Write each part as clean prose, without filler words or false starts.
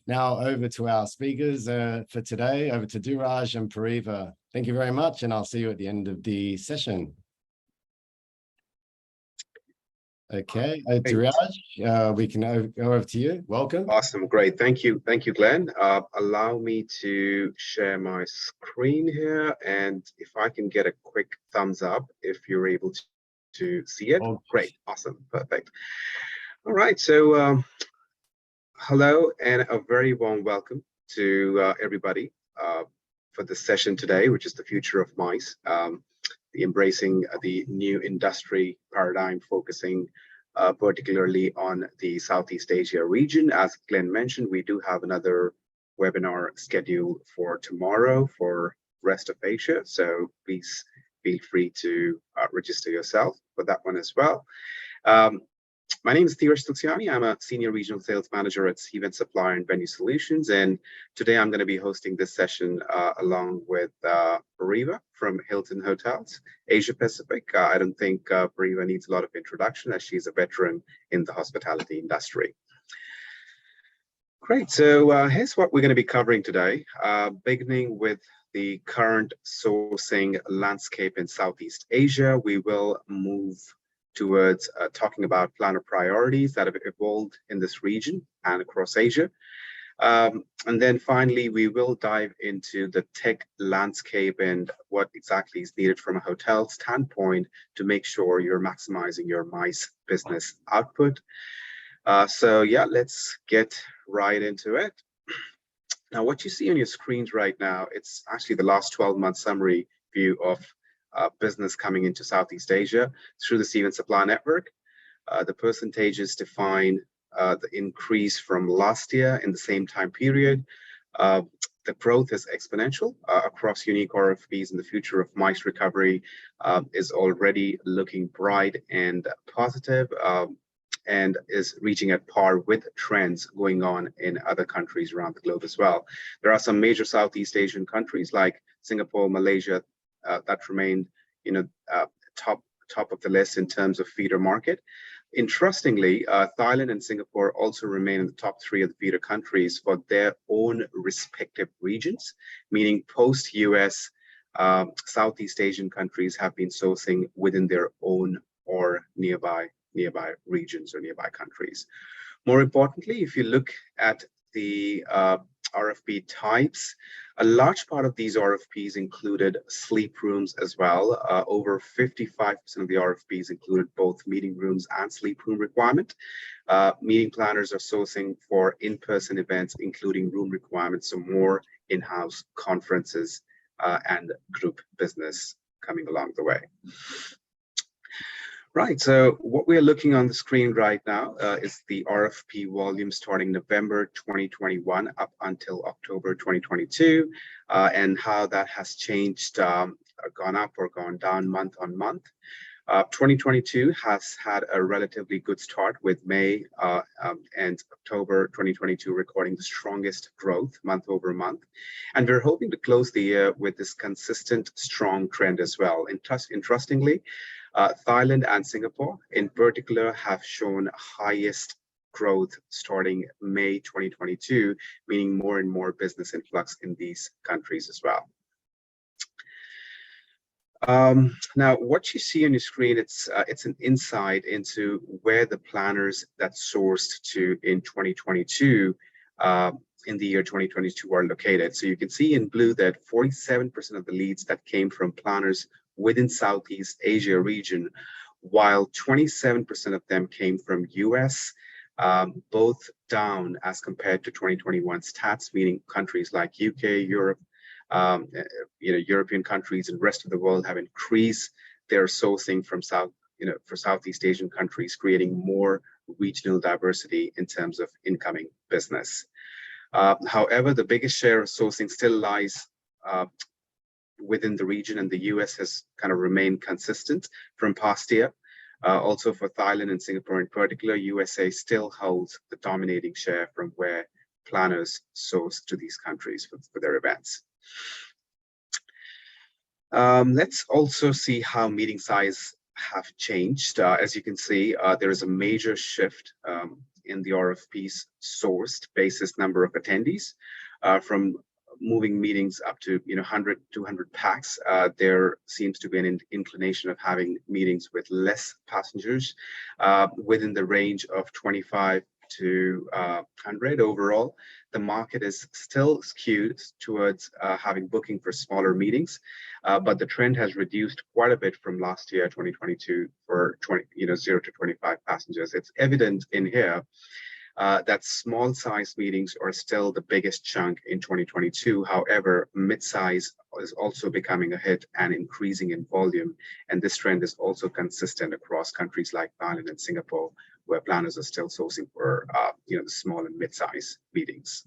Now over to our speakers for today, over to DHIRAJ and PARIVA. Thank you very much, and I'll see you at the end of the session. Okay, DHIRAJ, we can go over to you. Welcome. Awesome, great. Thank you, Glenn. Allow me to share my screen here, and if I can get a quick thumbs up if you're able to see it. Oh. Great, awesome, perfect. All right, so hello and a very warm welcome to everybody for this session today, which is the future of mice. Embracing the new industry paradigm, focusing particularly on the Southeast Asia region. As Glenn mentioned, we do have another webinar scheduled for tomorrow for rest of Asia, so please feel free to register yourself for that one as well. My name is TULSIANI. I'm a Senior Regional Sales Manager at Cvent Supplier and Venue Solutions. And today I'm going to be hosting this session along with PARIVA from Hilton Hotels, Asia Pacific. I don't think PARIVA needs a lot of introduction as she's a veteran in the hospitality industry. Great. So here's what we're going to be covering today, beginning with the current sourcing landscape in Southeast Asia. We will move towards talking about planner priorities that have evolved in this region and across Asia. And then finally, we will dive into the tech landscape and what exactly is needed from a hotel standpoint to make sure you're maximizing your MICE business output. So yeah, let's get right into it. Now, what you see on your screens right now, it's actually the last 12-month summary view of business coming into Southeast Asia through the Cvent Supply Network. The percentages define the increase from last year in the same time period. The growth is exponential across unique RFPs, and the future of MICE recovery is already looking bright and positive, and is reaching at par with trends going on in other countries around the globe as well. There are some major Southeast Asian countries like Singapore, Malaysia, that remained, top of the list in terms of feeder market. Interestingly, Thailand and Singapore also remain in the top 3 of the feeder countries for their own respective regions, meaning post-US, Southeast Asian countries have been sourcing within their own or nearby regions or nearby countries. More importantly, if you look at the RFP types, a large part of these RFPs included sleep rooms as well. Over 55% of the RFPs included both meeting rooms and sleep room requirement. Meeting planners are sourcing for in-person events, including room requirements, so more in-house conferences and group business coming along the way. Right, so what we're looking on the screen right now is the RFP volume starting November 2021 up until October 2022, and how that has changed, gone up or gone down month on month. 2022 has had a relatively good start with May and October 2022 recording the strongest growth month over month. And we're hoping to close the year with this consistent, strong trend as well. Interestingly, Thailand and Singapore in particular have shown highest growth starting May 2022, meaning more and more business influx in these countries as well. Now, what you see on your screen, it's an insight into where the planners that sourced to in 2022 in the year 2022 are located. So you can see in blue that 47% of the leads that came from planners within Southeast Asia region, while 27% of them came from US, both down as compared to 2021 stats, meaning countries like UK, Europe, European countries and rest of the world have increased their sourcing from for Southeast Asian countries, creating more regional diversity in terms of incoming business. However, the biggest share of sourcing still lies within the region, and the US has kind of remained consistent from past year. Also for Thailand and Singapore in particular, USA still holds the dominating share from where planners source to these countries for their events. Let's also see how meeting size have changed. As you can see, there is a major shift in the RFPs sourced basis number of attendees. From moving meetings up to 100, 200 packs, there seems to be an inclination of having meetings with less passengers within the range of 25 to 100 overall. The market is still skewed towards having booking for smaller meetings, but the trend has reduced quite a bit from last year, 2022, for 0 to 25 passengers. It's evident in here that small size meetings are still the biggest chunk in 2022. However, mid-size is also becoming a hit and increasing in volume. And this trend is also consistent across countries like Thailand and Singapore, where planners are still sourcing for the small and mid-size meetings.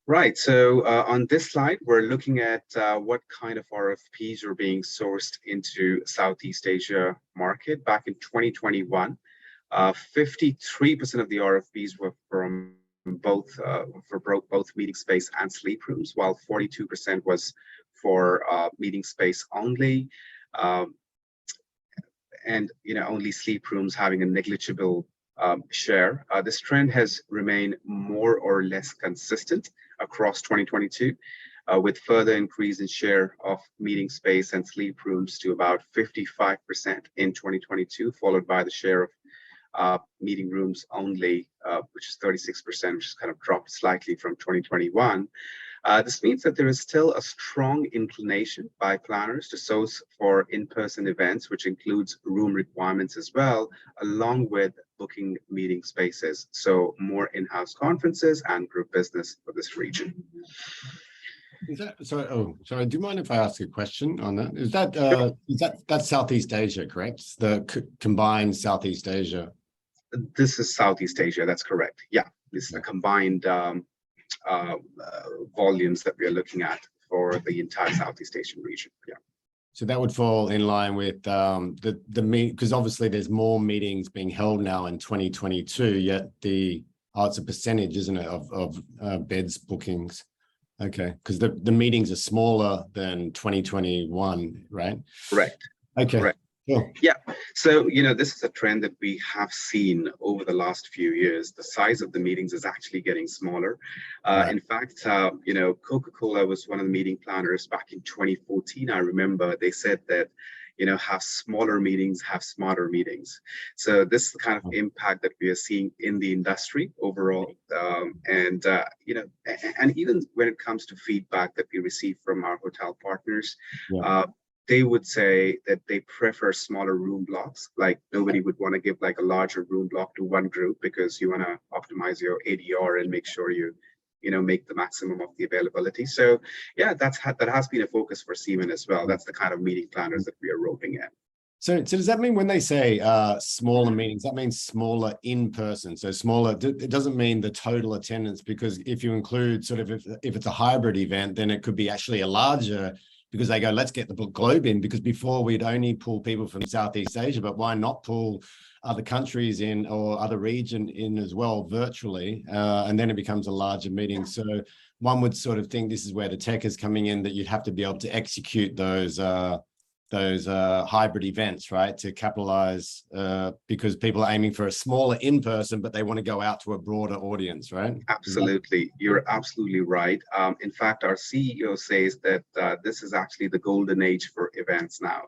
Right, so on this slide, we're looking at what kind of RFPs are being sourced into Southeast Asia market. Back in 2021, 53% of the RFPs were from both meeting space and sleep rooms, while 42% was for meeting space only, and only sleep rooms having a negligible share. This trend has remained more or less consistent across 2022, with further increase in share of meeting space and sleep rooms to about 55% in 2022, followed by the share of meeting rooms only, which is 36%, which has kind of dropped slightly from 2021. This means that there is still a strong inclination by planners to source for in-person events, which includes room requirements as well, along with booking meeting spaces. So more in-house conferences and group business for this region. Is that sorry, do you mind if I ask a question on that? Is that that's Southeast Asia, correct? The combined Southeast Asia. This is Southeast Asia, that's correct. Yeah, this is the combined volumes that we are looking at for the entire Southeast Asian region. Yeah. So that would fall in line with the because obviously there's more meetings being held now in 2022, yet it's a percentage, isn't it, of beds bookings? Okay, because the meetings are smaller than 2021, right? Correct. Okay. Correct. Cool. Yeah, so this is a trend that we have seen over the last few years. The size of the meetings is actually getting smaller. Right. In fact, Coca-Cola was one of the meeting planners back in 2014. I remember they said that have smaller meetings, have smarter meetings. So this is the kind of impact that we are seeing in the industry overall. And even when it comes to feedback that we receive from our hotel partners, they would say that they prefer smaller room blocks. Like nobody would want to give like a larger room block to one group because you want to optimize your ADR and make sure you make the maximum of the availability. So yeah, that has been a focus for Cvent as well. That's the kind of meeting planners that we are roping in. So does that mean when they say smaller meetings, that means smaller in person? So smaller, it doesn't mean the total attendance, because if you include sort of, if it's a hybrid event, then it could be actually a larger, because they go, let's get the globe in, because before we'd only pull people from Southeast Asia, but why not pull other countries in or other region in as well virtually, and then it becomes a larger meeting. So one would sort of think this is where the tech is coming in, that you'd have to be able to execute those hybrid events, right, to capitalize, because people are aiming for a smaller in-person, but they want to go out to a broader audience, right? Absolutely. You're absolutely right. In fact, our CEO says that this is actually the golden age for events now,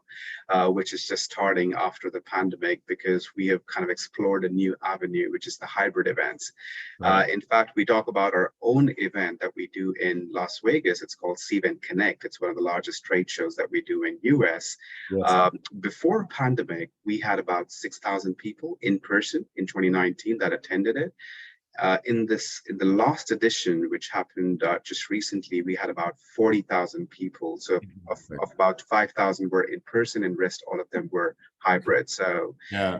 which is just starting after the pandemic, because we have kind of explored a new avenue, which is the hybrid events. Right. In fact, we talk about our own event that we do in Las Vegas. It's called Cvent Connect. It's one of the largest trade shows that we do in US. Yes. Before pandemic, we had about 6,000 people in person in 2019 that attended it. In the last edition, which happened just recently, we had about 40,000 people. So of about 5,000 were in person, and rest all of them were hybrid. So yeah,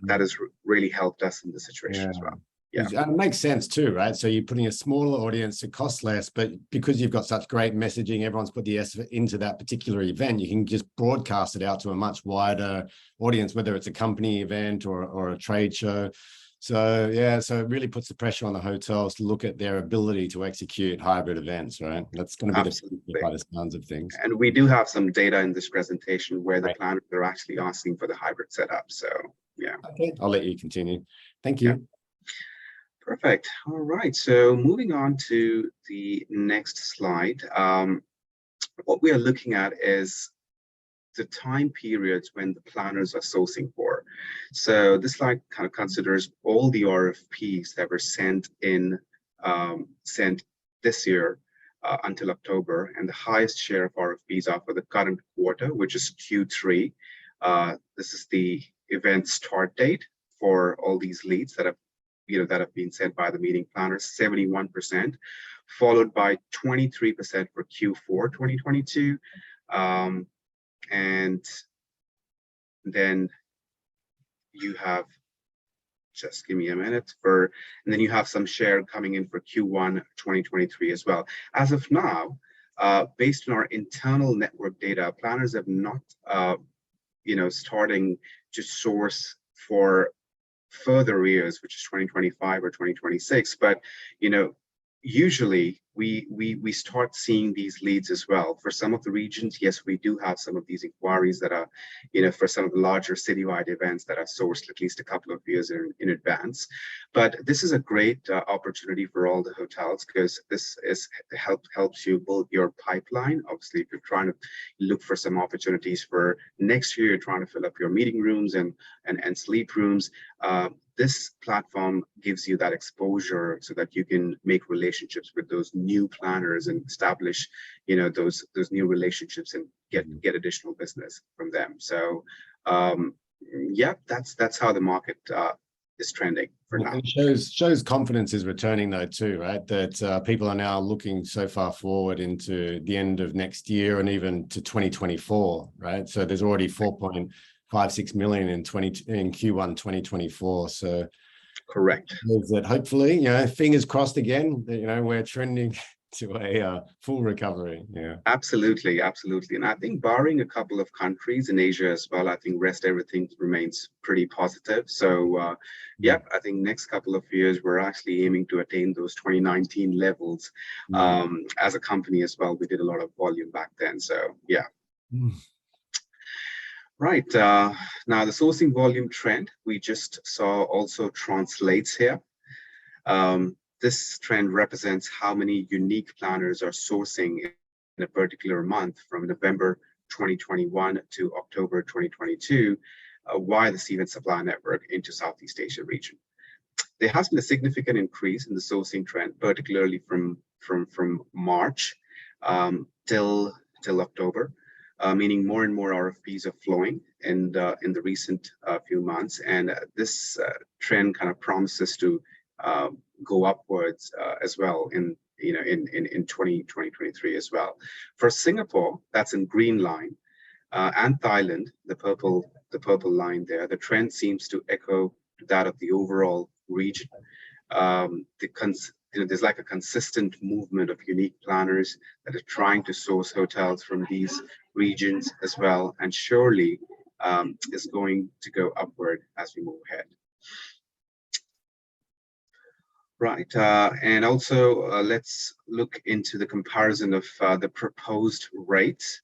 that has really helped us in the situation as well. Yeah, it makes sense too, right? So you're putting a smaller audience, it costs less, but because you've got such great messaging, everyone's put the effort into that particular event, you can just broadcast it out to a much wider audience, whether it's a company event or a trade show. So yeah, so it really puts the pressure on the hotels to look at their ability to execute hybrid events, right? That's going to be the future by the sounds of things. And we do have some data in this presentation where the planners are actually asking for the hybrid setup. So Yeah. Okay, I'll let you continue. Thank you. Yeah. Perfect. All right. So moving on to the next slide. What we are looking at is the time periods when the planners are sourcing for. So this slide kind of considers all the RFPs that were sent this year until October, and the highest share of RFPs are for the current quarter, which is Q3. This is the event start date for all these leads that have been sent by the meeting planners, 71%, followed by 23% for Q4 2022. And then you have, just give me a minute, and then you have some share coming in for Q1 2023 as well. As of now, based on our internal network data, planners have not, starting to source for further years, which is 2025 or 2026. But, usually we start seeing these leads as well. For some of the regions, yes, we do have some of these inquiries that are, for some of the larger citywide events that are sourced at least a couple of years in advance. But this is a great opportunity for all the hotels, because this helps you build your pipeline. Obviously, if you're trying to look for some opportunities for next year, you're trying to fill up your meeting rooms and sleep rooms. This platform gives you that exposure so that you can make relationships with those new planners and establish, those new relationships and get additional business from them. So, yeah, that's how the market is trending for now. It shows confidence is returning though too, right? That people are now looking so far forward into the end of next year and even to 2024, right? So there's already 4.56 million in Q1 2024. So correct. That hopefully, fingers crossed again, that, we're trending to a full recovery. Yeah, absolutely. And I think barring a couple of countries in Asia as well, I think everything remains pretty positive. So I think next couple of years we're actually aiming to attain those 2019 levels. As a company as well, we did a lot of volume back then. So yeah. Right, now the sourcing volume trend we just saw also translates here. This trend represents how many unique planners are sourcing in a particular month from November 2021 to October 2022 via the Cvent supply network into Southeast Asia region. There has been a significant increase in the sourcing trend, particularly from March till October. Meaning more and more RFPs are flowing in the recent few months, and this trend kind of promises to go upwards as well in 2023 as well. For Singapore, that's in green line, and Thailand, the purple line there, the trend seems to echo that of the overall region. There's like a consistent movement of unique planners that are trying to source hotels from these regions as well, and surely is going to go upward as we move ahead. Right, and also let's look into the comparison of the proposed rates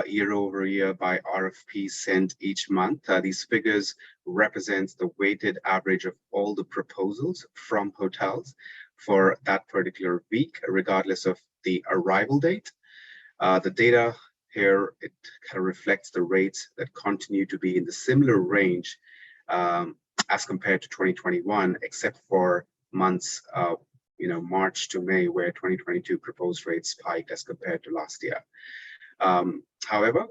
year over year by RFPs sent each month. These figures represent the weighted average of all the proposals from hotels for that particular week, regardless of the arrival date. The data here, it kind of reflects the rates that continue to be in the similar range as compared to 2021, except for months March to May, where 2022 proposed rates spiked as compared to last year. However,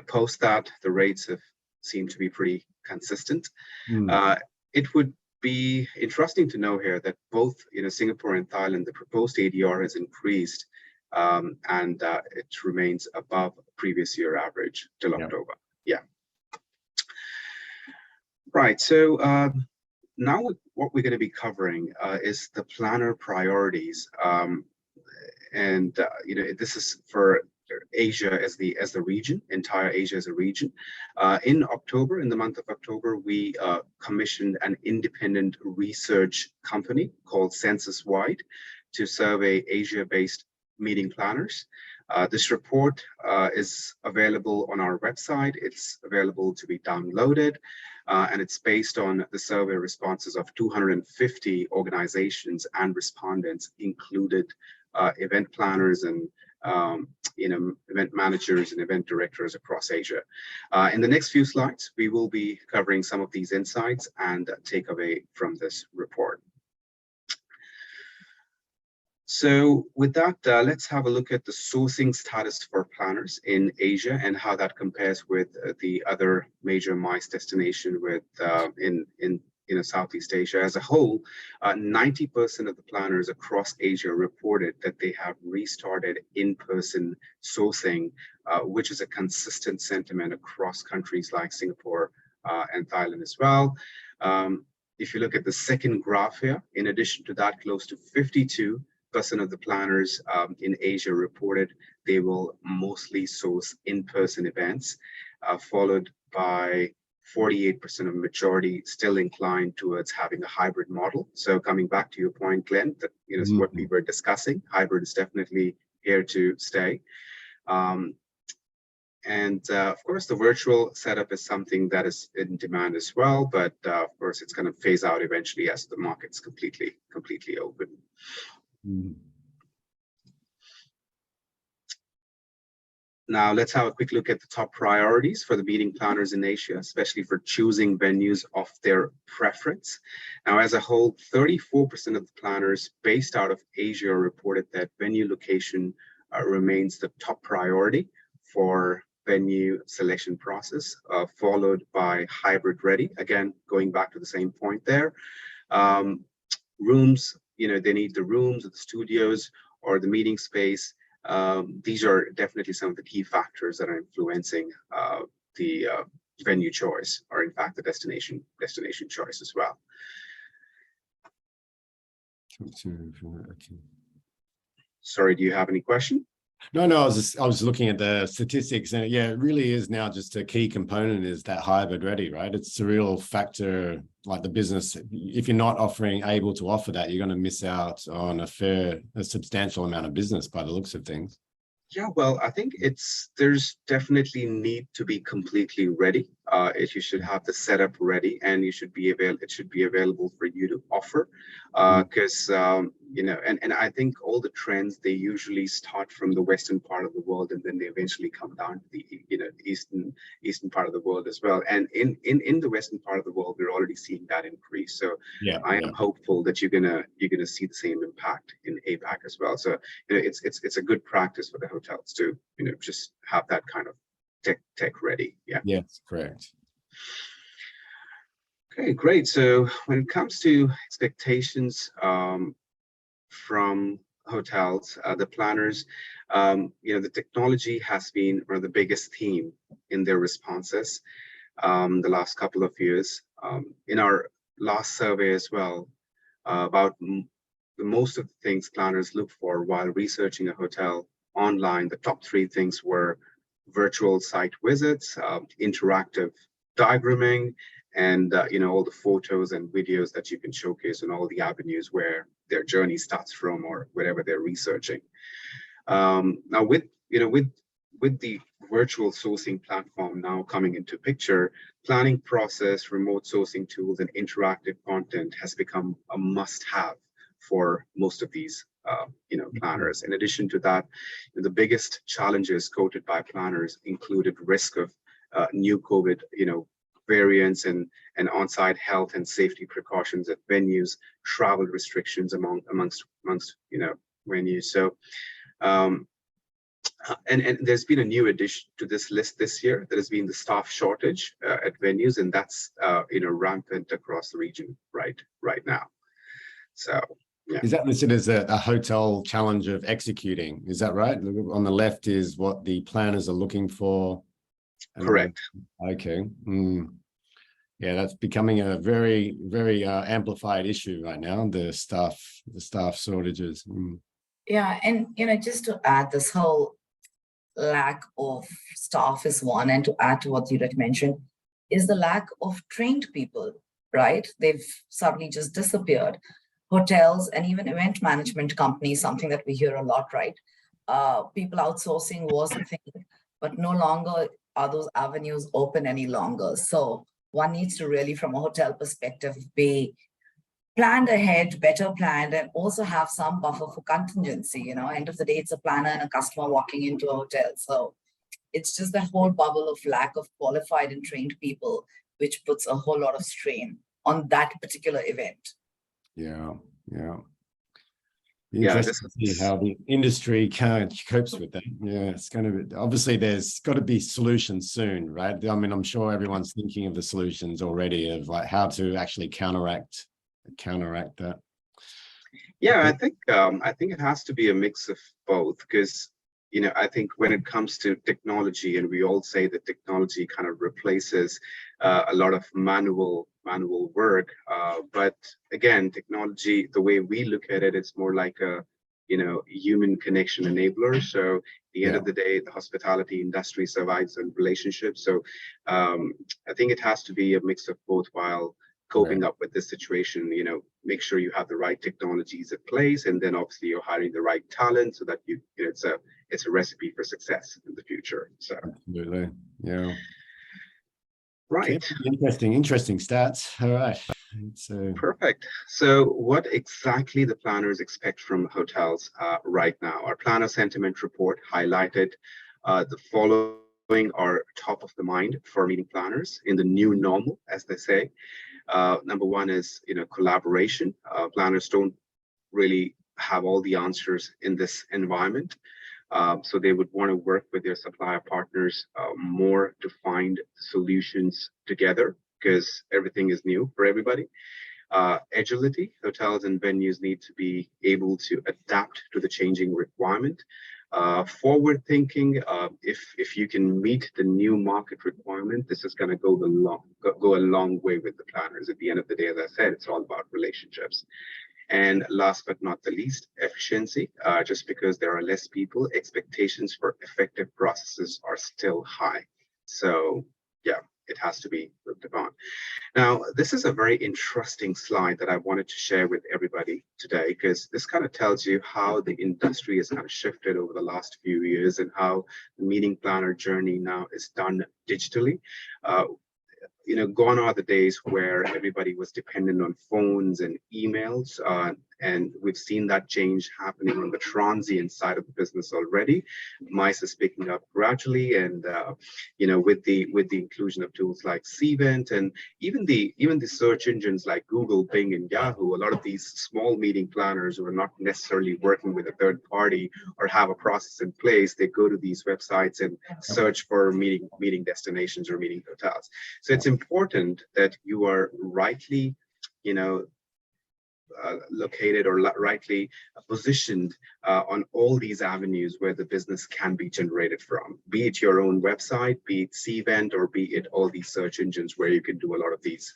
post that, the rates have seemed to be pretty consistent. It would be interesting to know here that both Singapore and Thailand, the proposed ADR has increased, and it remains above previous year average till October. Yeah. Right. So now what we're going to be covering is the planner priorities, and this is for Asia as the region, entire Asia as a region. In the month of October, we commissioned an independent research company called Census-Wide to survey Asia-based meeting planners. This report is available on our website. It's available to be downloaded. and it's based on the survey responses of 250 organizations and respondents, included event planners and event managers and event directors across Asia. In the next few slides, we will be covering some of these insights and takeaway from this report. So with that, let's have a look at the sourcing status for planners in Asia and how that compares with the other major MICE destination with in Southeast Asia as a whole. 90% of the planners across Asia reported that they have restarted in-person sourcing, which is a consistent sentiment across countries like Singapore and Thailand as well. If you look at the second graph here, in addition to that, close to 52% of the planners in Asia reported they will mostly source in-person events, followed by 48% of majority still inclined towards having a hybrid model. So coming back to your point, Glenn, that is what we were discussing. Hybrid is definitely here to stay. Of course, the virtual setup is something that is in demand as well, but of course, it's going to phase out eventually as the market's completely open. Now, let's have a quick look at the top priorities for the meeting planners in Asia, especially for choosing venues of their preference. Now, as a whole, 34% of the planners based out of Asia reported that venue location remains the top priority for venue selection process, followed by hybrid ready. Again, going back to the same point there. Rooms, they need the rooms or the studios or the meeting space. These are definitely some of the key factors that are influencing the venue choice, or in fact the destination choice as well. Sorry, do you have any question? No, I was looking at the statistics, and yeah, it really is now just a key component is that hybrid ready, right? It's a real factor, like the business. If you're not able to offer that, you're going to miss out on a substantial amount of business by the looks of things. Yeah, well, I think there's definitely need to be completely ready. You should have the setup ready, and it should be available for you to offer. Because and I think all the trends, they usually start from the western part of the world, and then they eventually come down to the eastern part of the world as well. And in the western part of the world, we're already seeing that increase. So yeah, I am hopeful that you're gonna see the same impact in APAC as well. So it's a good practice for the hotels to just have that kind of tech ready. Yeah. Yes, correct. Okay, great. So when it comes to expectations from hotels, the planners, the technology has been one of the biggest theme in their responses the last couple of years. In our last survey as well, about most of the things planners look for while researching a hotel online, the top 3 things were virtual site visits, interactive diagramming, and all the photos and videos that you can showcase on all the avenues where their journey starts from or whatever they're researching. Now with the virtual sourcing platform now coming into picture, planning process, remote sourcing tools, and interactive content has become a must-have for most of these planners. In addition to that, the biggest challenges quoted by planners included risk of new COVID variants and on-site health and safety precautions at venues, travel restrictions amongst venues. So and there's been a new addition to this list this year that has been the staff shortage at venues, and that's rampant across the region right now. So yeah. Is that listed as a hotel challenge of executing? Is that right? On the left is what the planners are looking for. Correct. Okay. Yeah, that's becoming a very, very amplified issue right now. The staff shortages. Yeah, and just to add, this whole lack of staff is one, and to add to what DHIRAJ mentioned, is the lack of trained people. Right? They've suddenly just disappeared. Hotels and even event management companies, something that we hear a lot, right? People outsourcing was a thing, but no longer are those avenues open any longer. So one needs to really, from a hotel perspective, be planned ahead, better planned, and also have some buffer for contingency. You know, end of the day, it's a planner and a customer walking into a hotel. So it's just that whole bubble of lack of qualified and trained people, which puts a whole lot of strain on that particular event. Yeah. Yeah, Interesting to see how the industry copes with that. Yeah, it's going to be, obviously there's got to be solutions soon, right? I mean, I'm sure everyone's thinking of the solutions already of like how to actually counteract that. Yeah, I think it has to be a mix of both, because I think when it comes to technology, and we all say that technology kind of replaces a lot of manual work, but again, technology, the way we look at it, it's more like a human connection enabler. So at the end of the day, the hospitality industry survives on relationships. So I think it has to be a mix of both while coping up with this situation. Make sure you have the right technologies in place, and then obviously you're hiring the right talent so that it's a recipe for success in the future. So absolutely, yeah. Right. Okay. Interesting stats. All right. Perfect. So what exactly the planners expect from hotels right now? Our planner sentiment report highlighted the following are top of the mind for meeting planners in the new normal, as they say. Number one is, collaboration. Planners don't really have all the answers in this environment. So they would want to work with their supplier partners more to find solutions together, because everything is new for everybody. Agility, hotels and venues need to be able to adapt to the changing requirement. Forward thinking, if you can meet the new market requirement, this is going to go a long way with the planners. At the end of the day, as I said, it's all about relationships. And last but not the least, efficiency. Just because there are less people, expectations for effective processes are still high. So yeah, it has to be looked upon. Now, this is a very interesting slide that I wanted to share with everybody today, because this kind of tells you how the industry has kind of shifted over the last few years and how the meeting planner journey now is done digitally. Gone are the days where everybody was dependent on phones and emails, and we've seen that change happening on the transient side of the business already. MICE is picking up gradually, and with the inclusion of tools like Cvent, and even the search engines like Google, Bing, and Yahoo, a lot of these small meeting planners who are not necessarily working with a third party or have a process in place, they go to these websites and search for meeting destinations or meeting hotels. So it's important that you are rightly, located or rightly positioned on all these avenues where the business can be generated from, be it your own website, be it Cvent, or be it all these search engines where you can do a lot of these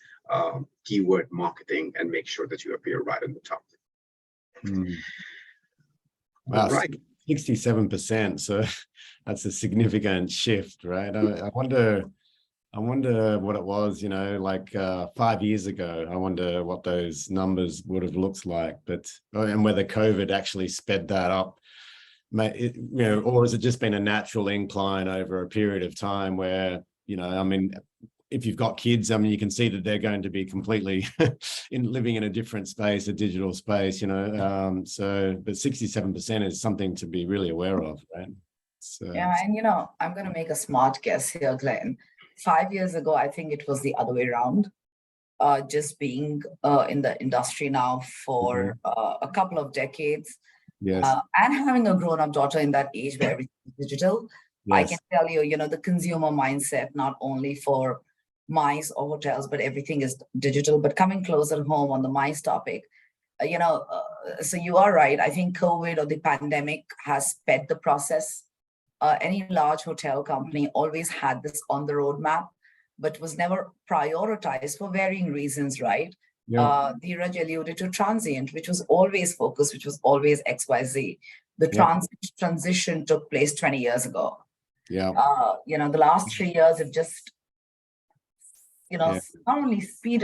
keyword marketing and make sure that you appear right on the top. Wow, right. 67%. So that's a significant shift, right? I wonder what it was, like 5 years ago. I wonder what those numbers would have looked like, and whether COVID actually sped that up, or has it just been a natural incline over a period of time where, if you've got kids, you can see that they're going to be completely living in a different space, a digital space, but 67% is something to be really aware of, right? So, yeah, and I'm going to make a smart guess here, Glenn. 5 years ago, I think it was the other way around. Just being in the industry now for a couple of decades, yes, and having a grown-up daughter in that age where everything is digital, I can tell you, the consumer mindset, not only for MICE or hotels, but everything is digital. But coming closer home on the MICE topic, so you are right. I think COVID or the pandemic has sped the process. Any large hotel company always had this on the roadmap, but was never prioritized for varying reasons, right? DHIRAJ alluded to transient, which was always focused, which was always XYZ. The transition took place 20 years ago. The last 3 years have just, not only sped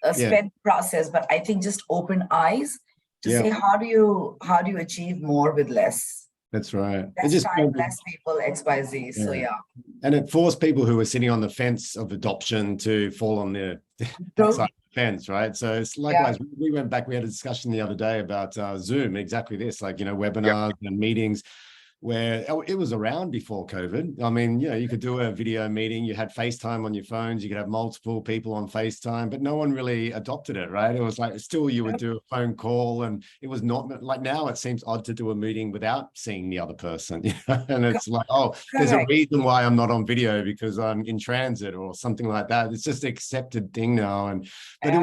the process, but I think just opened eyes to say, how do you achieve more with less? That's right. It Less just time, less people, XYZ. So Yeah. yeah. and it forced people who were sitting on the fence of adoption to fall on that True. side of the fence, right? So it's likewise. We went back. We had a discussion the other day about Zoom. Exactly this, like webinars and meetings. Where it was around before COVID. I mean, you could do a video meeting, you had FaceTime on your phones, you could have multiple people on FaceTime, but no one really adopted it, right? It was like, still you would do a phone call, and it was not like, now it seems odd to do a meeting without seeing the other person. And it's like, oh, there's a reason why I'm not on video because I'm in transit or something like that. It's just an accepted thing now. But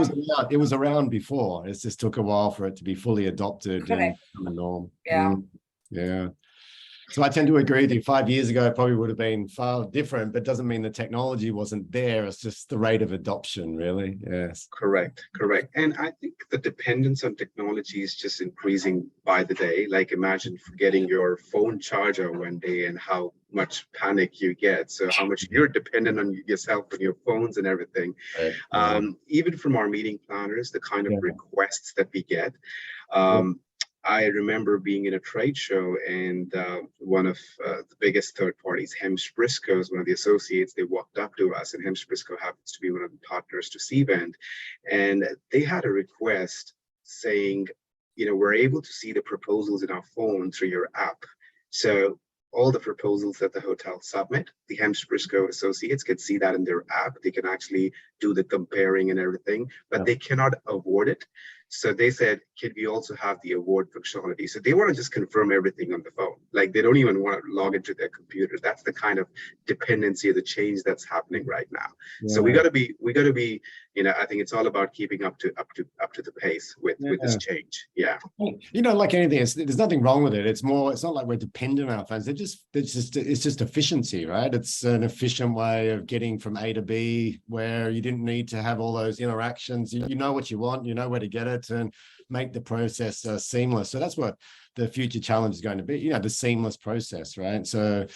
it was around before. It just took a while for it to be fully adopted and become a norm. Yeah. So I tend to agree with you. 5 years ago, it probably would have been far different, but doesn't mean the technology wasn't there. It's just the rate of adoption, really. Yes. Correct. And I think the dependence on technology is just increasing by the day. Like, imagine forgetting your phone charger one day and how much panic you get. So how much you're dependent on yourself and your phones and everything. Even from our meeting planners, the kind of requests that we get. I remember being in a trade show, and one of the biggest third parties, Hems Briscoe, is one of the associates. They walked up to us, and Hems Briscoe happens to be one of the partners to Cvent, and they had a request saying, we're able to see the proposals in our phone through your app. So all the proposals that the hotel submit, the Hems Briscoe associates can see that in their app. They can actually do the comparing and everything, but they cannot award it. So they said, can we also have the award functionality? So they want to just confirm everything on the phone. Like, they don't even want to log into their computer. That's the kind of dependency of the change that's happening right now. So we got to be, I think it's all about keeping up to the pace with this change. Yeah. Like anything, there's nothing wrong with it. It's not like we're dependent on our phones. It's just efficiency, right? It's an efficient way of getting from A to B, where you didn't need to have all those interactions. You know what you want, you know where to get it, and make the process seamless. So that's what the future challenge is going to be, the seamless process, right? So,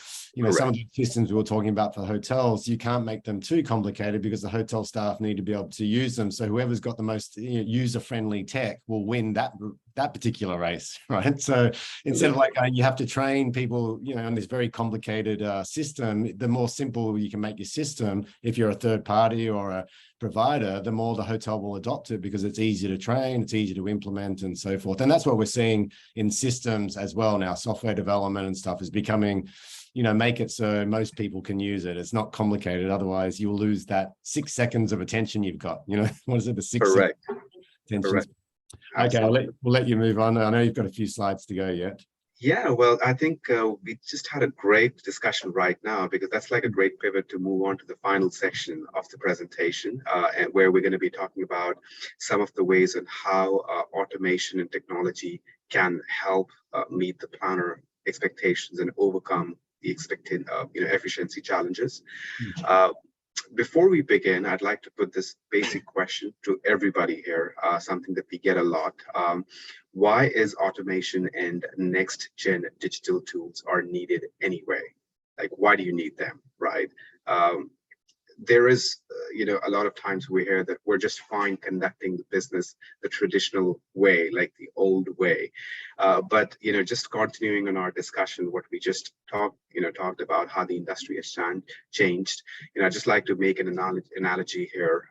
some of the systems we were talking about for hotels, you can't make them too complicated because the hotel staff need to be able to use them. So whoever's got the most user-friendly tech will win that particular race, right? So instead of like you have to train people, on this very complicated system, the more simple you can make your system, if you're a third party or a provider, the more the hotel will adopt it because it's easy to train, it's easy to implement, and so forth. And that's what we're seeing in systems as well now. Software development and stuff is becoming, make it so most people can use it. It's not complicated. Otherwise, you'll lose that 6 seconds of attention you've got. What is it? The 6 seconds attention. Okay, we'll let you move on. I know you've got a few slides to go yet. Yeah, well, I think we just had a great discussion right now, because that's like a great pivot to move on to the final section of the presentation, and where we're going to be talking about some of the ways and how automation and technology can help meet the planner expectations and overcome the expected efficiency challenges. Before we begin, I'd like to put this basic question to everybody here, something that we get a lot. Why is automation and next-gen digital tools are needed anyway? Like, why do you need them, right? There is, a lot of times we hear that we're just fine conducting the business the traditional way, like the old way. But, just continuing on our discussion, what we just talked about, how the industry has changed. I'd just like to make an analogy here.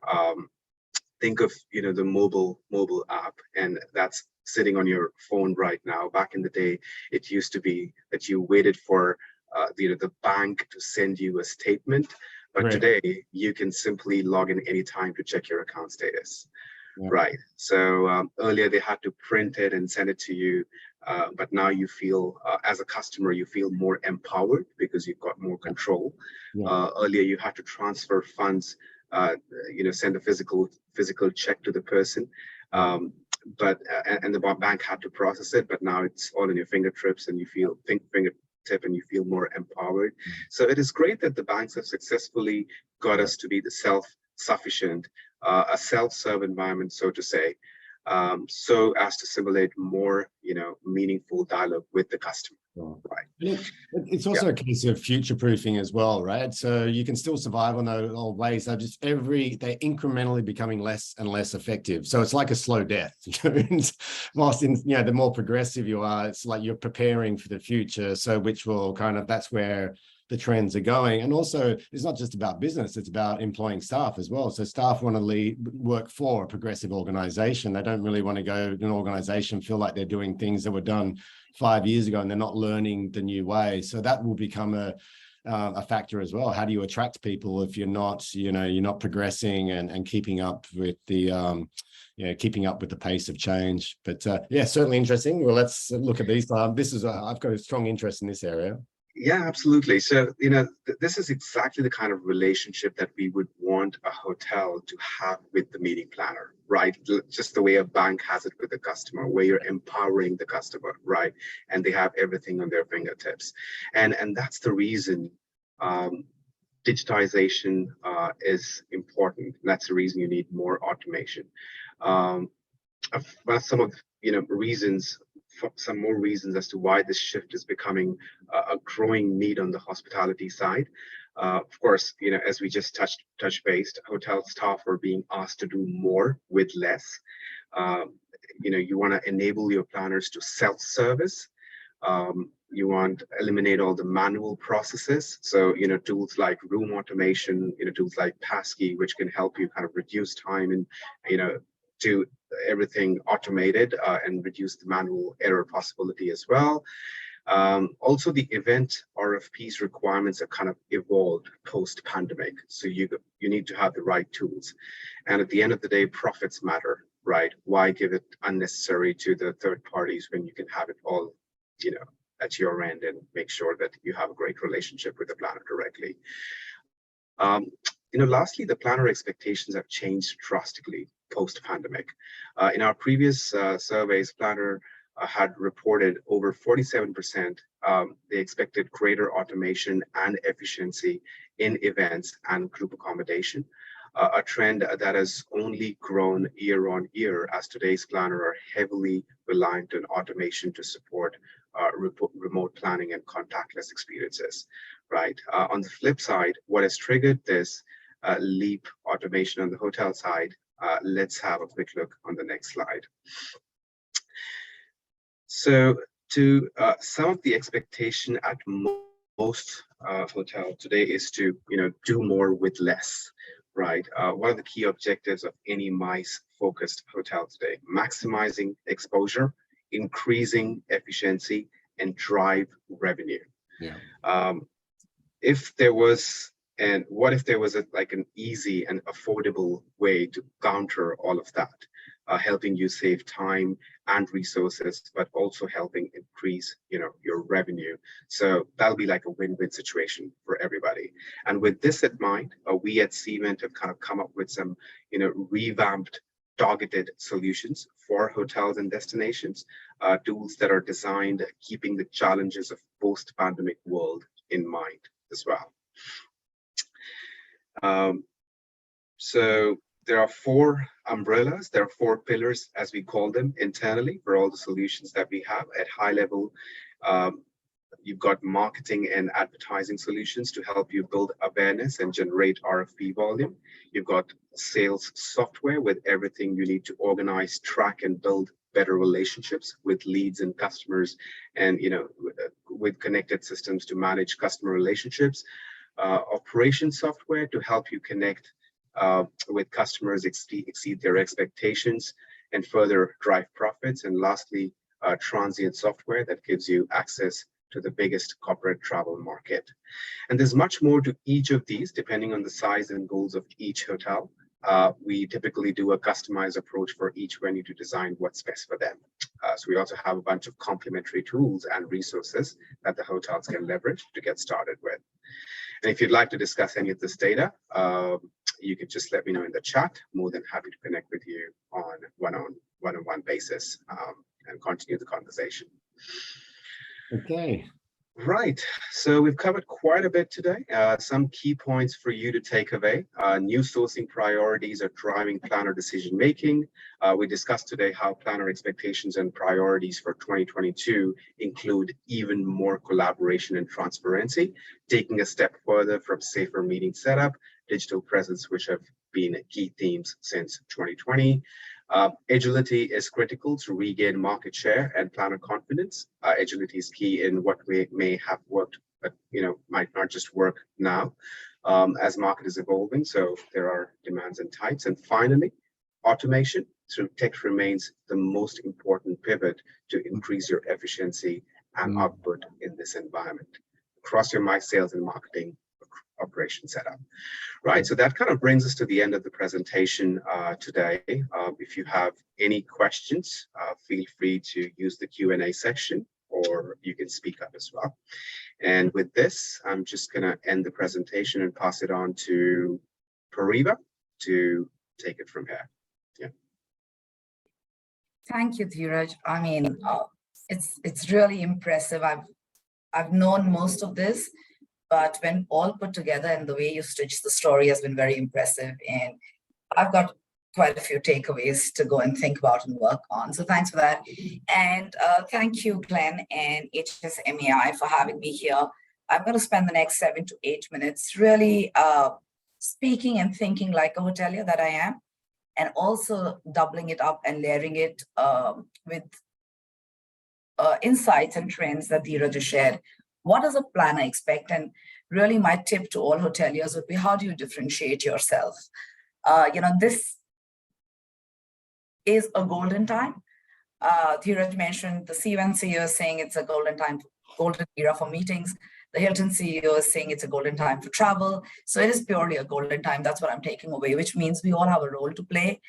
Think of, the mobile app, and that's sitting on your phone right now. Back in the day, it used to be that you waited for, the bank to send you a statement. But today, you can simply log in anytime to check your account status, right? So earlier they had to print it and send it to you, but now you feel, as a customer, you feel more empowered because you've got more control. Earlier, you had to transfer funds, send a physical check to the person, but and the bank had to process it. But now it's all in your fingertips, and you feel fingertip, and you feel more empowered. So it is great that the banks have successfully got us to be the self-sufficient, a self-serve environment, so to say. so as to simulate more, meaningful dialogue with the customer. Right. It's also a case of future proofing as well, right? So you can still survive on those old ways. They're incrementally becoming less and less effective. So it's like a slow death. Whilst the more progressive you are, it's like you're preparing for the future. So which will that's where the trends are going. And also, it's not just about business, it's about employing staff as well. So staff want to work for a progressive organization. They don't really want to go to an organization, feel like they're doing things that were done 5 years ago and they're not learning the new way. So that will become a factor as well. How do you attract people if you're not progressing and keeping up with the keeping up with the pace of change? But certainly interesting. Well, let's look at these. I've got a strong interest in this area. Yeah, absolutely. So, this is exactly the kind of relationship that we would want a hotel to have with the meeting planner, right? Just the way a bank has it with the customer, where you're empowering the customer, right? And they have everything on their fingertips. And that's the reason digitization is important. That's the reason you need more automation. Some of some more reasons as to why this shift is becoming a growing need on the hospitality side. Of course, as we just touched base, hotel staff are being asked to do more with less. You want to enable your planners to self-service. You want to eliminate all the manual processes. So, tools like room automation, tools like Passkey, which can help you kind of reduce time and, do everything automated and reduce the manual error possibility as well. Also, the event RFPs requirements have kind of evolved post-pandemic. So you need to have the right tools. And at the end of the day, profits matter, right? Why give it unnecessary to the third parties when you can have it all, at your end and make sure that you have a great relationship with the planner directly. Lastly, the planner expectations have changed drastically post-pandemic. In our previous surveys, planner had reported over 47%. They expected greater automation and efficiency in events and group accommodation, a trend that has only grown year on year as today's planner are heavily reliant on automation to support remote planning and contactless experiences, right? On the flip side, what has triggered this leap automation on the hotel side? Let's have a quick look on the next slide. So to some of the expectation at most hotels today is to do more with less, right? One of the key objectives of any MICE-focused hotel today: maximizing exposure, increasing efficiency, and drive revenue. Yeah. What if there was an easy and affordable way to counter all of that, helping you save time and resources, but also helping increase, your revenue? So that'll be like a win-win situation for everybody. And with this in mind, we at Cvent have kind of come up with some, revamped, targeted solutions for hotels and destinations, tools that are designed keeping the challenges of post-pandemic world in mind as well. So there are 4 umbrellas, there are 4 pillars, as we call them internally, for all the solutions that we have. At high level, you've got marketing and advertising solutions to help you build awareness and generate RFP volume. You've got sales software with everything you need to organize, track, and build better relationships with leads and customers, and with connected systems to manage customer relationships. Operation software to help you connect with customers, exceed their expectations, and further drive profits. And lastly, transient software that gives you access to the biggest corporate travel market. And there's much more to each of these, depending on the size and goals of each hotel. We typically do a customized approach for each venue to design what's best for them. So we also have a bunch of complementary tools and resources that the hotels can leverage to get started with. And if you'd like to discuss any of this data, you can just let me know in the chat. More than happy to connect with you on one-on-one basis and continue the conversation. Okay. Right. So we've covered quite a bit today. Some key points for you to take away. New sourcing priorities are driving planner decision making. We discussed today how planner expectations and priorities for 2022 include even more collaboration and transparency, taking a step further from safer meeting setup, digital presence, which have been key themes since 2020. Agility is critical to regain market share and planner confidence. Agility is key in what may have worked, but might not just work now as market is evolving. So there are demands and types. And finally, automation through tech remains the most important pivot to increase your efficiency and output in this environment across your sales and marketing operation setup. Right, so that kind of brings us to the end of the presentation today. If you have any questions, feel free to use the Q&A section, or you can speak up as well. And with this, I'm just going to end the presentation and pass it on to PARIVA to take it from here. Yeah. Thank you, DHIRAJ. I mean, it's really impressive. I've known most of this, but when all put together and the way you stitch the story has been very impressive. And I've got quite a few takeaways to go and think about and work on. So thanks for that. And thank you, Glenn and HSMEI for having me here. I'm going to spend the next 7 to 8 minutes really speaking and thinking like a hotelier that I am, and also doubling it up and layering it with insights and trends that DHIRAJ just shared. What does a planner expect? And really my tip to all hoteliers would be, how do you differentiate yourself? This is a golden time. DHIRAJ mentioned the Cvent CEO is saying it's a golden time, golden era for meetings. The Hilton CEO is saying it's a golden time for travel. So it is purely a golden time. That's what I'm taking away, which means we all have a role to play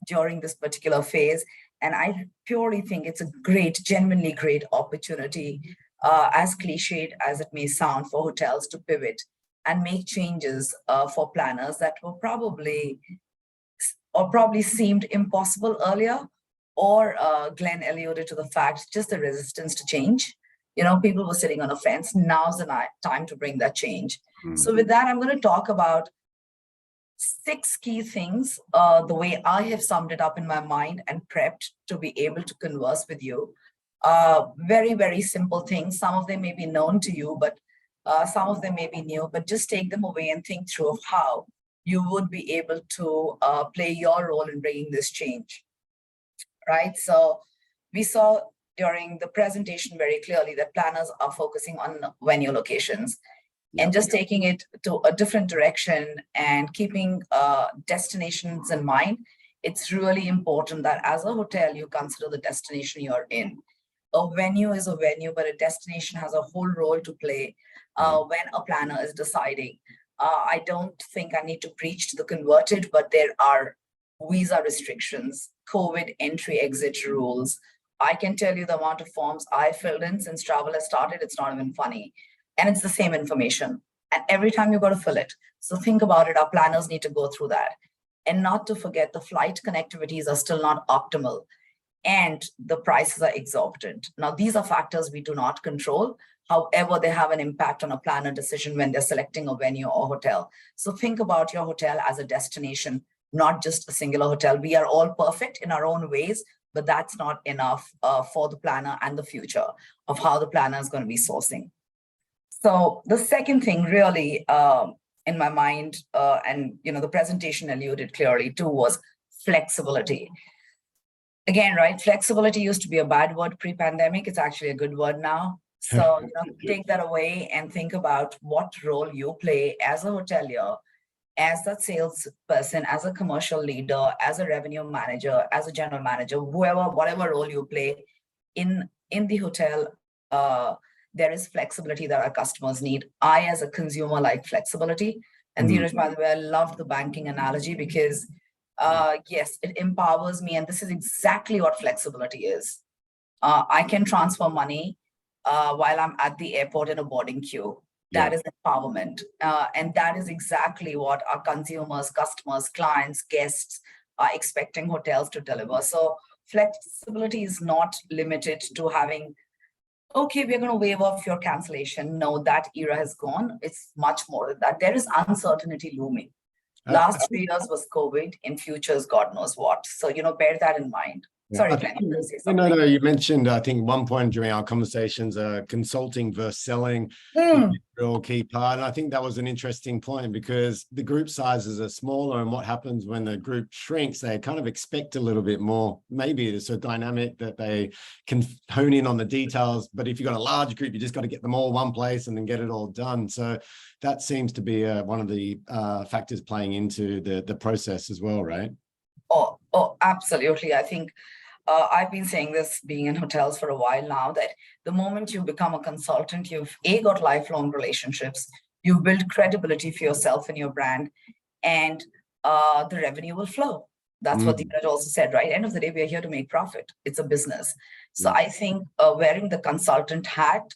during this particular phase. And I purely think it's a great, genuinely great opportunity, as cliched as it may sound, for hotels to pivot and make changes for planners that were probably seemed impossible earlier, or Glenn alluded to the fact, just the resistance to change. People were sitting on a fence. Now's the time to bring that change. So with that, I'm going to talk about 6 key things, the way I have summed it up in my mind and prepped to be able to converse with you. Very, very simple things. Some of them may be known to you, but some of them may be new, but just take them away and think through of how you would be able to play your role in bringing this change, right? So we saw during the presentation very clearly that planners are focusing on venue locations and just taking it to a different direction and keeping destinations in mind. It's really important that as a hotel, you consider the destination you're in. A venue is a venue, but a destination has a whole role to play when a planner is deciding. I don't think I need to preach to the converted, but there are visa restrictions, COVID entry-exit rules. I can tell you the amount of forms I filled in since travel has started, it's not even funny. And it's the same information. And every time you got to fill it. So think about it, our planners need to go through that. And not to forget, the flight connectivities are still not optimal, and the prices are exorbitant. Now, these are factors we do not control. However, they have an impact on a planner decision when they're selecting a venue or hotel. So think about your hotel as a destination, not just a singular hotel. We are all perfect in our own ways, but that's not enough for the planner and the future of how the planner is going to be sourcing. So the second thing really in my mind, and the presentation alluded clearly to, was flexibility. Again, right, flexibility used to be a bad word pre-pandemic. It's actually a good word now. So take that away and think about what role you play as a hotelier, as that salesperson, as a commercial leader, as a revenue manager, as a general manager, whatever role you play in the hotel. There is flexibility that our customers need. I, as a consumer, like flexibility. And DHIRAJ, by the way, I loved the banking analogy because yes, it empowers me. And this is exactly what flexibility is. I can transfer money while I'm at the airport in a boarding queue. That is empowerment. And that is exactly what our consumers, customers, clients, guests are expecting hotels to deliver. So flexibility is not limited to having okay, we're going to waive off your cancellation. No, that era has gone. It's much more than that. There is uncertainty looming. Last 3 years was COVID. In futures, God knows what. So, bear that in mind. Yeah, Sorry, I Glenn, think, you were going to say something. no, you mentioned, I think one point during our conversations, consulting versus selling, Hmm. real key part. And I think that was an interesting point because the group sizes are smaller, and what happens when the group shrinks, they kind of expect a little bit more. Maybe it's a dynamic that they can hone in on the details, but if you've got a large group, you just got to get them all one place and then get it all done. So that seems to be one of the factors playing into the process as well, right? Oh, absolutely. I think I've been saying this being in hotels for a while now, that the moment you become a consultant, you've got lifelong relationships, you've built credibility for yourself and your brand, and the revenue will flow. That's what DHIRAJ also said, right? End of the day, we are here to make profit. It's a business. So I think wearing the consultant hat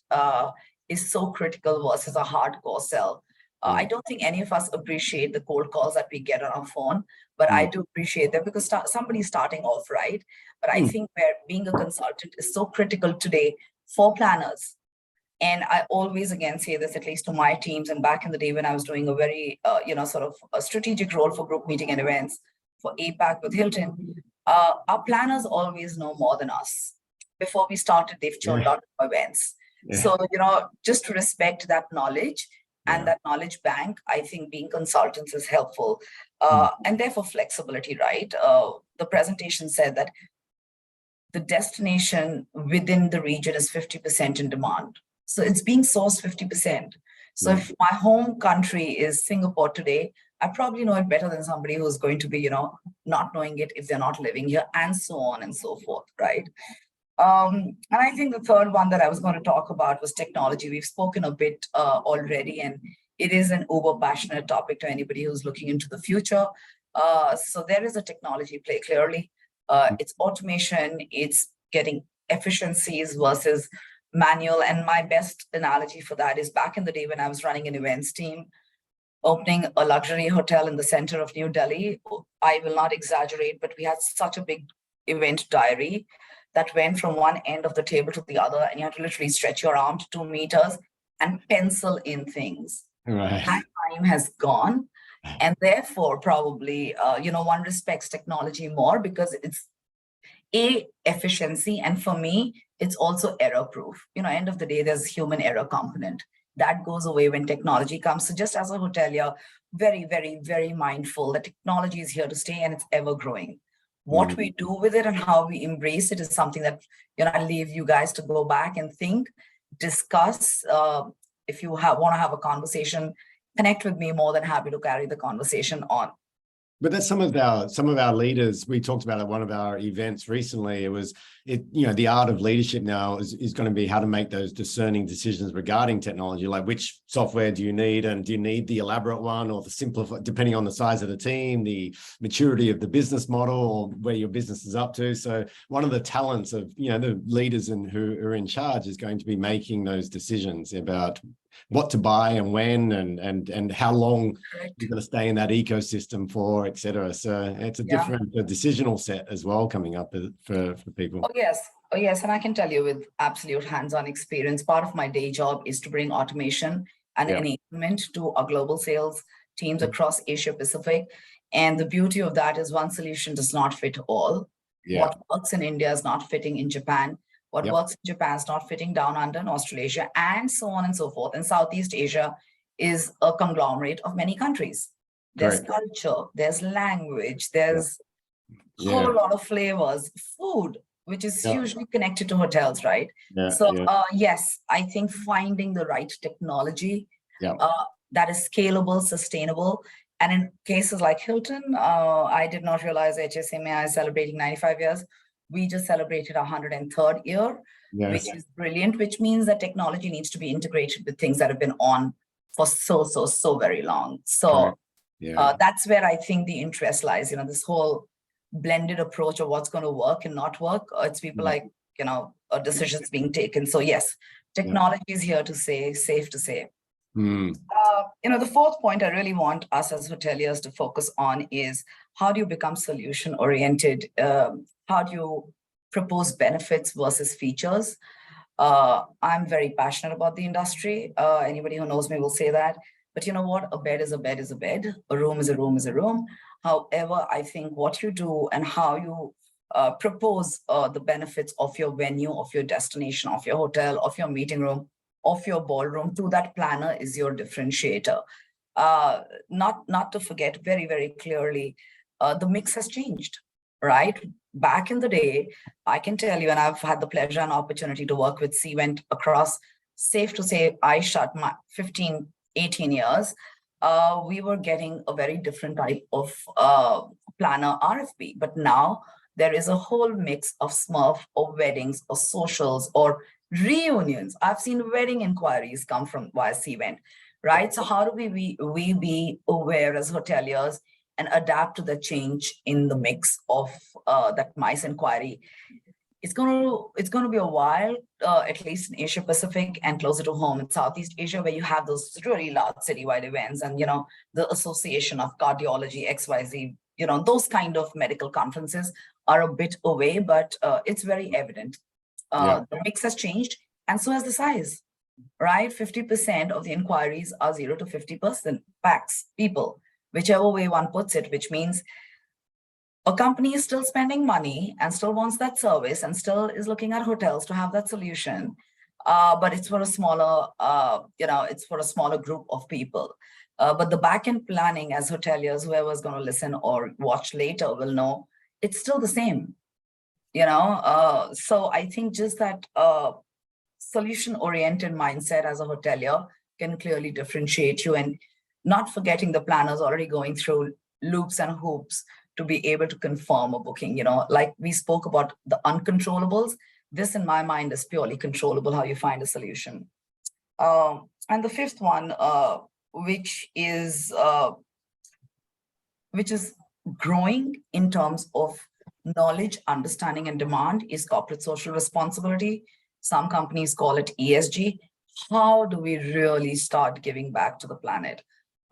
is so critical versus a hardcore sell. I don't think any of us appreciate the cold calls that we get on our phone, but I do appreciate them because somebody's starting off, right? But I think where being a consultant is so critical today for planners. And I always, again, say this, at least to my teams, and back in the day when I was doing a very, sort of a strategic role for group meeting and events for APAC with Hilton, our planners always know more than us. Before we started, they've churned out events. So, just to respect that knowledge and that knowledge bank, I think being consultants is helpful. And therefore flexibility, right? The presentation said that the destination within the region is 50% in demand. So it's being sourced 50%. So if my home country is Singapore today, I probably know it better than somebody who's going to be, not knowing it if they're not living here, and so on and so forth, right? And I think the third one that I was going to talk about was technology. We've spoken a bit already, and it is an uber passionate topic to anybody who's looking into the future. So there is a technology play clearly. It's automation, it's getting efficiencies versus manual. And my best analogy for that is back in the day when I was running an events team, opening a luxury hotel in the center of New Delhi. I will not exaggerate, but we had such a big event diary that went from one end of the table to the other, and you had to literally stretch your arm to 2 meters and pencil in things. Right. That time has gone. And therefore, probably, one respects technology more because it's efficiency. And for me, it's also error proof. End of the day, there's human error component. That goes away when technology comes. So just as a hotelier, very, very, very mindful that technology is here to stay and it's ever growing. What we do with it and how we embrace it is something that, I leave you guys to go back and think, discuss. If you want to have a conversation, connect with me, more than happy to carry the conversation on. But that's some of our leaders. We talked about at one of our events recently. The art of leadership now is going to be how to make those discerning decisions regarding technology, like which software do you need, and do you need the elaborate one or the simplified, depending on the size of the team, the maturity of the business model, or where your business is up to. So one of the talents of the leaders and who are in charge is going to be making those decisions about what to buy and when, and how long you're going to stay in that ecosystem for, etc. So it's a different decisional set as well coming up for people. Oh yes, and I can tell you with absolute hands-on experience, part of my day job is to bring automation and enablement to our global sales teams across Asia Pacific. And the beauty of that is one solution does not fit all. What works in India is not fitting in Japan. What works in Japan is not fitting down under in Australasia, and so on and so forth. And Southeast Asia is a conglomerate of many countries. There's culture, there's language, there's a whole lot of flavors, food, which is hugely connected to hotels, right? Yes, I think finding the right technology that is scalable, sustainable. And in cases like Hilton, I did not realize HSMAI is celebrating 95 years. We just celebrated our 103rd year, which is brilliant, which means that technology needs to be integrated with things that have been on for so very long. So that's where I think the interest lies, this whole blended approach of what's going to work and not work. It's people like, decisions being taken. So yes, technology is here to stay, safe to say. The fourth point I really want us as hoteliers to focus on is how do you become solution oriented? How do you propose benefits versus features? I'm very passionate about the industry. Anybody who knows me will say that. But you know what? A bed is a bed is a bed. A room is a room is a room. However, I think what you do and how you propose the benefits of your venue, of your destination, of your hotel, of your meeting room, of your ballroom to that planner is your differentiator. Not to forget very, very clearly, the mix has changed, right? Back in the day, I can tell you, and I've had the pleasure and opportunity to work with Cvent across, safe to say, I shut my 15, 18 years. We were getting a very different type of planner RFP, but now there is a whole mix of Smurf or weddings or socials or reunions. I've seen wedding inquiries come from via Cvent, right? So how do we be aware as hoteliers and adapt to the change in the mix of that MICE inquiry? It's going to be a while, at least in Asia Pacific and closer to home in Southeast Asia, where you have those really large citywide events and, you know, the Association of Cardiology, XYZ, you know, those kind of medical conferences are a bit away, but it's very evident. The mix has changed, and so has the size, right? 50% of the inquiries are 0 to 50% packs, people, whichever way one puts it, which means a company is still spending money and still wants that service and still is looking at hotels to have that solution. But it's for a smaller, it's for a smaller group of people. But the back-end planning as hoteliers, whoever's going to listen or watch later will know it's still the same, you know? So I think just that solution-oriented mindset as a hotelier can clearly differentiate you, and not forgetting the planners already going through loops and hoops to be able to confirm a booking. You know, like we spoke about the uncontrollables, this in my mind is purely controllable, how you find a solution. And the fifth one, which is growing in terms of knowledge, understanding, and demand, is corporate social responsibility. Some companies call it ESG. How do we really start giving back to the planet?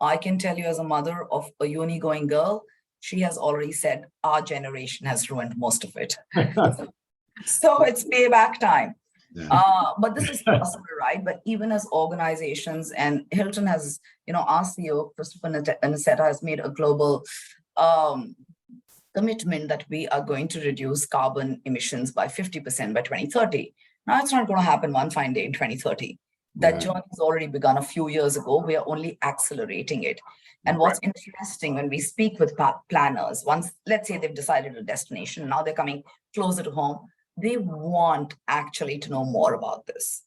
I can tell you, as a mother of a uni-going girl, she has already said our generation has ruined most of it. So it's payback time. Yeah. But this is possible, right? But even as organizations, and Hilton has, you know, our CEO, Christopher Niceta, has made a global commitment that we are going to reduce carbon emissions by 50% by 2030. Now, it's not going to happen one fine day in 2030. That journey has already begun a few years ago. We are only accelerating it. And what's interesting when we speak with planners, once, let's say they've decided a destination, now they're coming closer to home, they want actually to know more about this.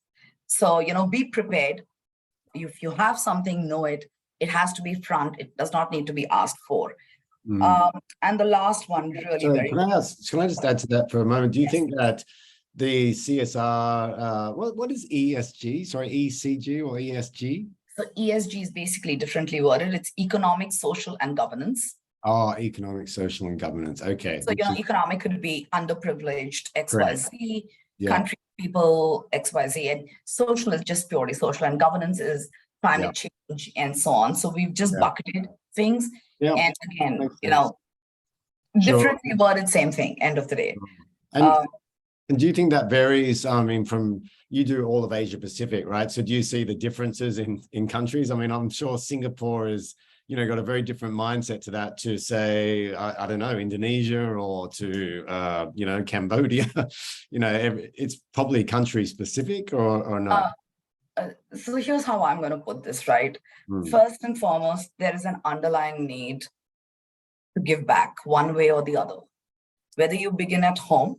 So, you know, be prepared. If you have something, know it. It has to be front. It does not need to be asked for. And the last one, really can I just add to that for a moment? Do you think that the CSR, what is ESG? Sorry, ECG or ESG? So ESG is basically differently worded. It's economic, social, and governance. Oh, economic, social, and governance. Okay. So, you know, economic could be underprivileged, XYZ, country people, XYZ, and social is just purely social, and governance is climate change and so on. So we've just bucketed things. And again, you know, differently worded, same thing, end of the day. And do you think that varies? I mean, from, you do all of Asia Pacific, right? So do you see the differences in countries? I mean, I'm sure Singapore is, you know, got a very different mindset to that, to say, I don't know, Indonesia, or to, you know, Cambodia. You know, it's probably country specific, or not? So here's how I'm going to put this, right? First and foremost, there is an underlying need to give back one way or the other. Whether you begin at home,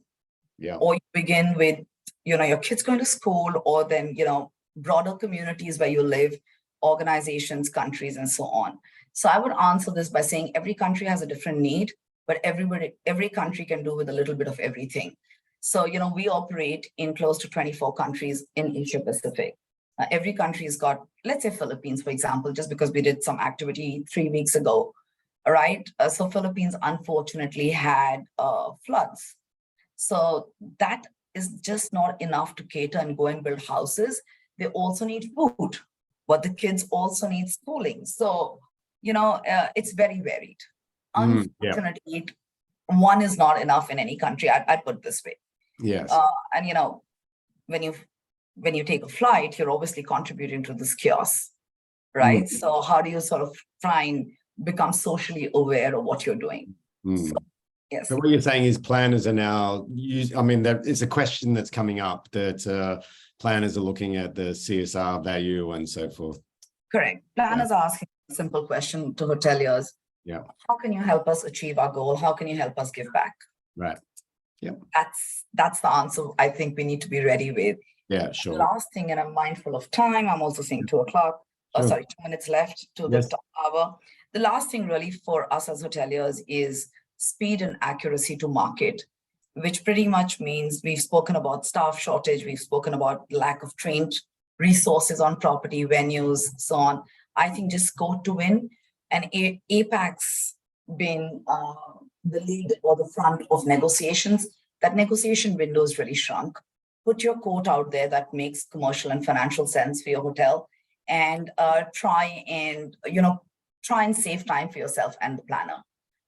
or you begin with, you know, your kids going to school, or then, you know, broader communities where you live, organizations, countries, and so on. So I would answer this by saying every country has a different need, but every country can do with a little bit of everything. So, you know, we operate in close to 24 countries in Asia Pacific. Every country's got, let's say Philippines, for example, just because we did some activity 3 weeks ago, right? So Philippines unfortunately had floods. So that is just not enough to cater and go and build houses. They also need food, but the kids also need schooling. So, you know, it's very varied. Unfortunately, one is not enough in any country. I'd put it this way. Yes. And, you know, when you when you take a flight, you're obviously contributing to this chaos, right? So how do you sort of try and become socially aware of what you're doing? So, yes. So what you're saying is planners are now it's a question that's coming up that planners are looking at the CSR value and so forth. Correct. Planners are asking a simple question to hoteliers. Yeah. How can you help us achieve our goal? How can you help us give back? Right. Yeah. That's the answer I think we need to be ready with. Yeah, sure. Last thing, and I'm mindful of time. I'm also saying 2 o'clock. Sure. 2 minutes left to the top hour. The last thing really for us as hoteliers is speed and accuracy to market, which pretty much means we've spoken about staff shortage. We've spoken about lack of trained resources on property, venues, so on. I think just go to win, and APAC's been the lead or the front of negotiations. That negotiation window is really shrunk. Put your quote out there that makes commercial and financial sense for your hotel, and try and save time for yourself and the planner.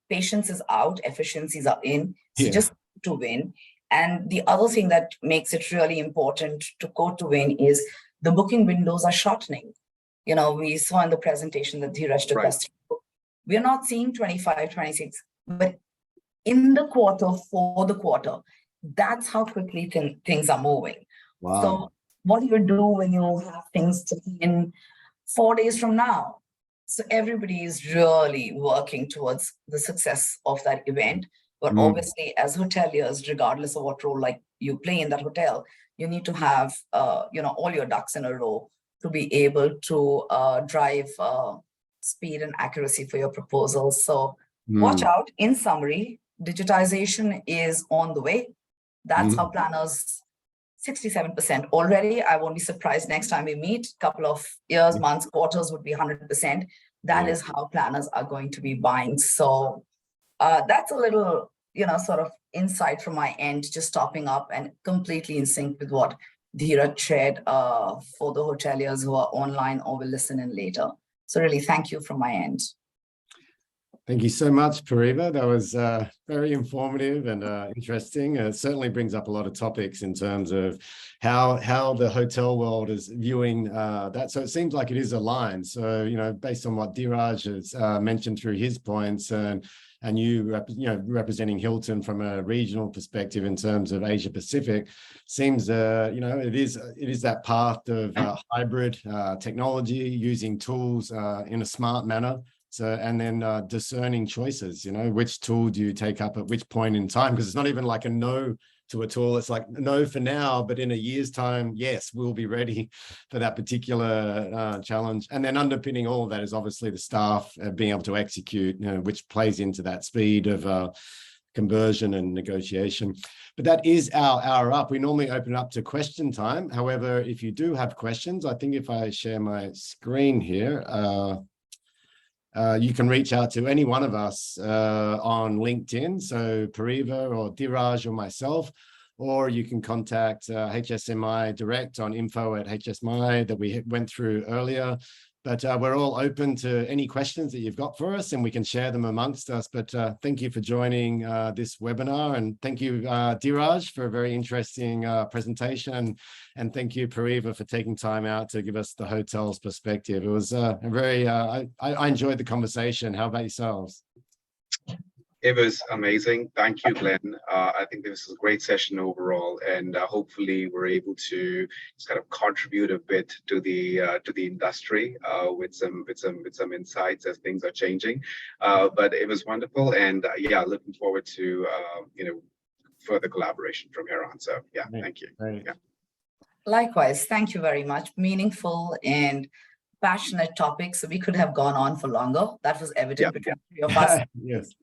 Patience is out, efficiencies are in, so just to win. And the other thing that makes it really important to go to win is the booking windows are shortening. We saw in the presentation that DHIRAJ took us through. We're not seeing 25, 26, but in the quarter, for the quarter, that's how quickly things are moving. Wow. So what do you do when you have things to be in 4 days from now? So everybody is really working towards the success of that event. But obviously, as hoteliers, regardless of what role like you play in that hotel, you need to have all your ducks in a row to be able to drive speed and accuracy for your proposals. So watch out. In summary, digitization is on the way. That's how planners, 67% already. I won't be surprised next time we meet, couple of years, months, quarters would be 100%. That is how planners are going to be buying. So that's a little, sort of insight from my end, just topping up and completely in sync with what DHIRAJ shared for the hoteliers who are online or will listen in later. So really, thank you from my end. Thank you so much, PARIVA. That was very informative and interesting. It certainly brings up a lot of topics in terms of how the hotel world is viewing that. So it seems like it is aligned. So, based on what DHIRAJ has mentioned through his points and you representing Hilton from a regional perspective in terms of Asia Pacific, seems it is that path of hybrid technology, using tools in a smart manner. So, and then discerning choices, which tool do you take up at which point in time? Because it's not even like a no to a tool. It's like no for now, but in a year's time, yes, we'll be ready for that particular challenge. And then underpinning all of that is obviously the staff being able to execute, which plays into that speed of conversion and negotiation. But that is our hour up. We normally open up to question time. However, if you do have questions, I think if I share my screen here, you can reach out to any one of us on LinkedIn, so PARIVA or DHIRAJ or myself, or you can contact HSMI direct on info@hsmi that we went through earlier. But we're all open to any questions that you've got for us, and we can share them amongst us. But thank you for joining this webinar, and thank you, DHIRAJ, for a very interesting presentation, and thank you, PARIVA, for taking time out to give us the hotel's perspective. It was a very, I enjoyed the conversation. How about yourselves? It was amazing. Thank you, Glenn. I think this was a great session overall, and hopefully we're able to just kind of contribute a bit to the industry with some insights as things are changing. But it was wonderful, and looking forward to further collaboration from here on. So thank you. Right. Yeah. Likewise, thank you very much. Meaningful and passionate topics. So we could have gone on for longer. That was evident between the three of us. Yes.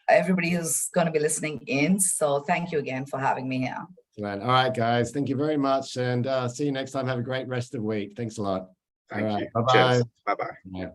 Everybody who's going to be listening in. So thank you again for having me here. All right, guys. Thank you very much. And see you next time. Have a great rest of the week. Thanks a lot. Thank you. Bye-bye. Cheers. Bye-bye. Yeah.